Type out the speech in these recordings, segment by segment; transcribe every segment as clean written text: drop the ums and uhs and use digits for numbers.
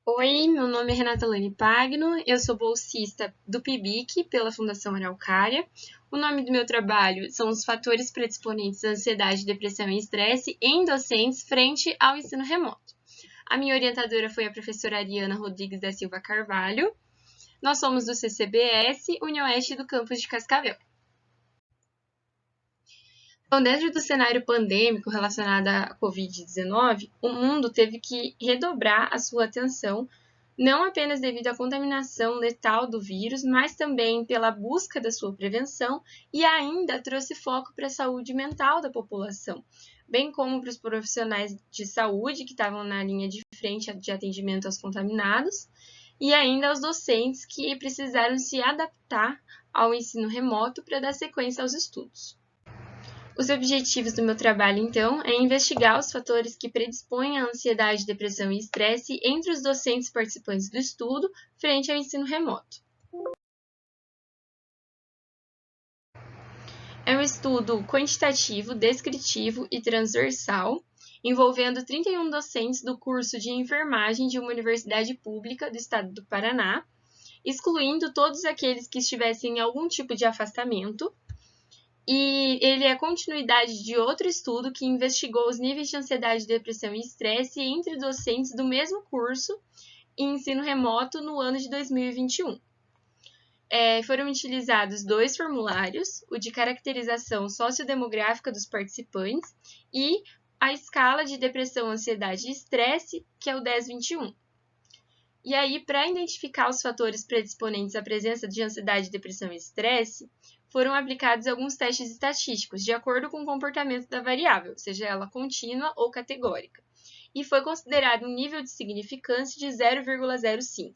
Oi, meu nome é Renata Lane Pagno, eu sou bolsista do PIBIC pela Fundação Araucária. O nome do meu trabalho são os fatores predisponentes à ansiedade, depressão e estresse em docentes frente ao ensino remoto. A minha orientadora foi a professora Ariana Rodrigues da Silva Carvalho. Nós somos do CCBS, Unioeste do campus de Cascavel. Então, dentro do cenário pandêmico relacionado à Covid-19, o mundo teve que redobrar a sua atenção, não apenas devido à contaminação letal do vírus, mas também pela busca da sua prevenção e ainda trouxe foco para a saúde mental da população, bem como para os profissionais de saúde que estavam na linha de frente de atendimento aos contaminados e ainda aos docentes que precisaram se adaptar ao ensino remoto para dar sequência aos estudos. Os objetivos do meu trabalho, então, é investigar os fatores que predispõem à ansiedade, depressão e estresse entre os docentes participantes do estudo frente ao ensino remoto. É um estudo quantitativo, descritivo e transversal, envolvendo 31 docentes do curso de enfermagem de uma universidade pública do estado do Paraná, excluindo todos aqueles que estivessem em algum tipo de afastamento. E ele é a continuidade de outro estudo que investigou os níveis de ansiedade, depressão e estresse entre docentes do mesmo curso em ensino remoto no ano de 2021. Foram utilizados 2 formulários, o de caracterização sociodemográfica dos participantes e a escala de depressão, ansiedade e estresse, que é o 10-21. E aí, para identificar os fatores predisponentes à presença de ansiedade, depressão e estresse, foram aplicados alguns testes estatísticos, de acordo com o comportamento da variável, seja ela contínua ou categórica, e foi considerado um nível de significância de 0,05.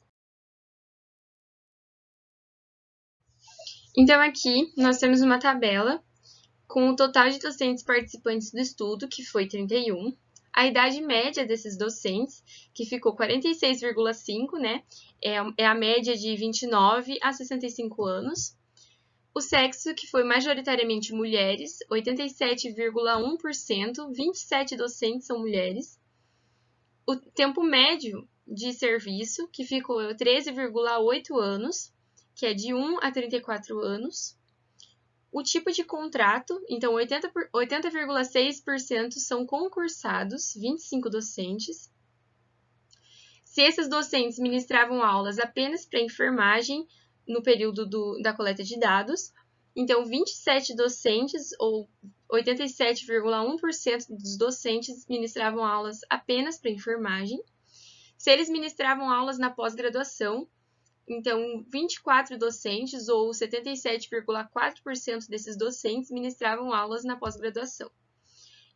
Então, aqui nós temos uma tabela com o total de docentes participantes do estudo, que foi 31, a idade média desses docentes, que ficou 46,5, né? É a média de 29 a 65 anos. O sexo, que foi majoritariamente mulheres, 87,1%, 27 docentes são mulheres. O tempo médio de serviço, que ficou 13,8 anos, que é de 1 a 34 anos. O tipo de contrato, então 80,6% são concursados, 25 docentes. Se esses docentes ministravam aulas apenas para enfermagem no período da coleta de dados, então 27 docentes, ou 87,1% dos docentes ministravam aulas apenas para enfermagem. Se eles ministravam aulas na pós-graduação, então 24 docentes, ou 77,4% desses docentes, ministravam aulas na pós-graduação.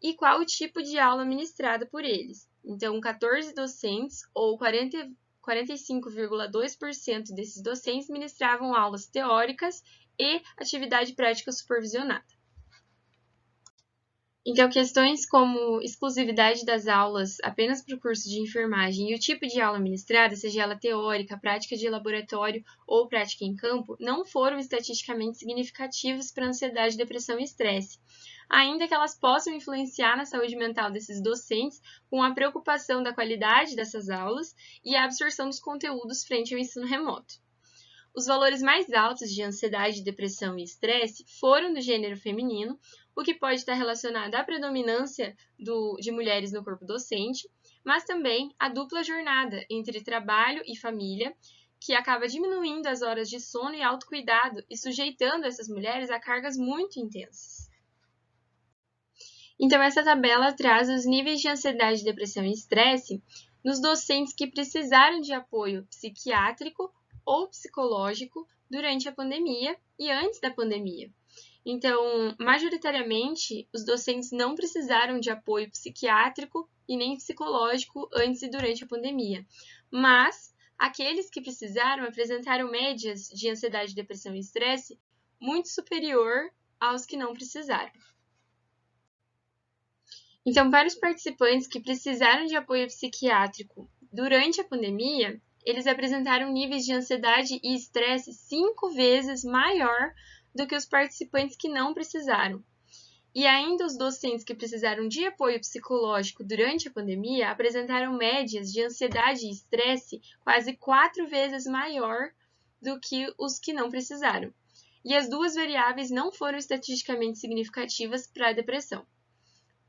E qual o tipo de aula ministrada por eles? Então, 14 docentes, ou 45,2% desses docentes, ministravam aulas teóricas e atividade prática supervisionada. Então, questões como exclusividade das aulas apenas para o curso de enfermagem e o tipo de aula ministrada, seja ela teórica, prática de laboratório ou prática em campo, não foram estatisticamente significativos para ansiedade, depressão e estresse, ainda que elas possam influenciar na saúde mental desses docentes com a preocupação da qualidade dessas aulas e a absorção dos conteúdos frente ao ensino remoto. Os valores mais altos de ansiedade, depressão e estresse foram do gênero feminino, o que pode estar relacionado à predominância de mulheres no corpo docente, mas também à dupla jornada entre trabalho e família, que acaba diminuindo as horas de sono e autocuidado e sujeitando essas mulheres a cargas muito intensas. Então, essa tabela traz os níveis de ansiedade, depressão e estresse nos docentes que precisaram de apoio psiquiátrico ou psicológico durante a pandemia e antes da pandemia. Então, majoritariamente, os docentes não precisaram de apoio psiquiátrico e nem psicológico antes e durante a pandemia, mas aqueles que precisaram apresentaram médias de ansiedade, depressão e estresse muito superior aos que não precisaram. Então, para os participantes que precisaram de apoio psiquiátrico durante a pandemia, eles apresentaram níveis de ansiedade e estresse 5 vezes maior do que os participantes que não precisaram. E ainda os docentes que precisaram de apoio psicológico durante a pandemia apresentaram médias de ansiedade e estresse quase 4 vezes maior do que os que não precisaram. E as duas variáveis não foram estatisticamente significativas para a depressão.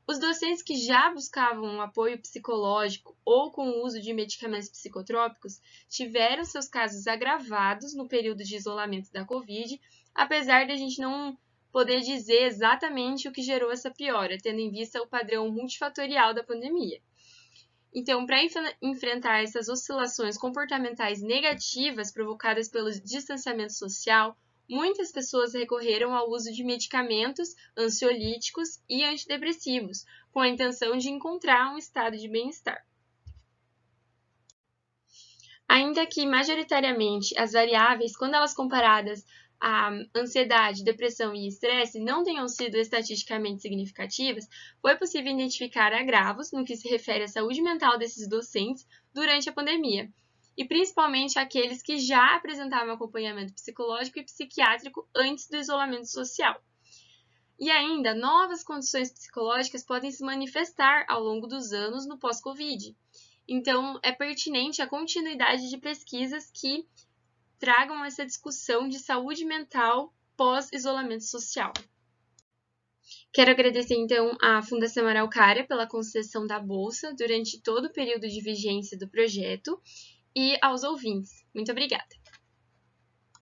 Os docentes que já buscavam um apoio psicológico ou com o uso de medicamentos psicotrópicos tiveram seus casos agravados no período de isolamento da Covid, apesar de a gente não poder dizer exatamente o que gerou essa piora, tendo em vista o padrão multifatorial da pandemia. Então, para enfrentar essas oscilações comportamentais negativas provocadas pelo distanciamento social, muitas pessoas recorreram ao uso de medicamentos ansiolíticos e antidepressivos, com a intenção de encontrar um estado de bem-estar. Ainda que, majoritariamente, as variáveis, quando elas comparadas a ansiedade, depressão e estresse não tenham sido estatisticamente significativas, foi possível identificar agravos no que se refere à saúde mental desses docentes durante a pandemia, e principalmente aqueles que já apresentavam acompanhamento psicológico e psiquiátrico antes do isolamento social. E ainda, novas condições psicológicas podem se manifestar ao longo dos anos no pós-Covid. Então, é pertinente a continuidade de pesquisas que tragam essa discussão de saúde mental pós-isolamento social. Quero agradecer, então, à Fundação Araucária pela concessão da bolsa durante todo o período de vigência do projeto e aos ouvintes. Muito obrigada!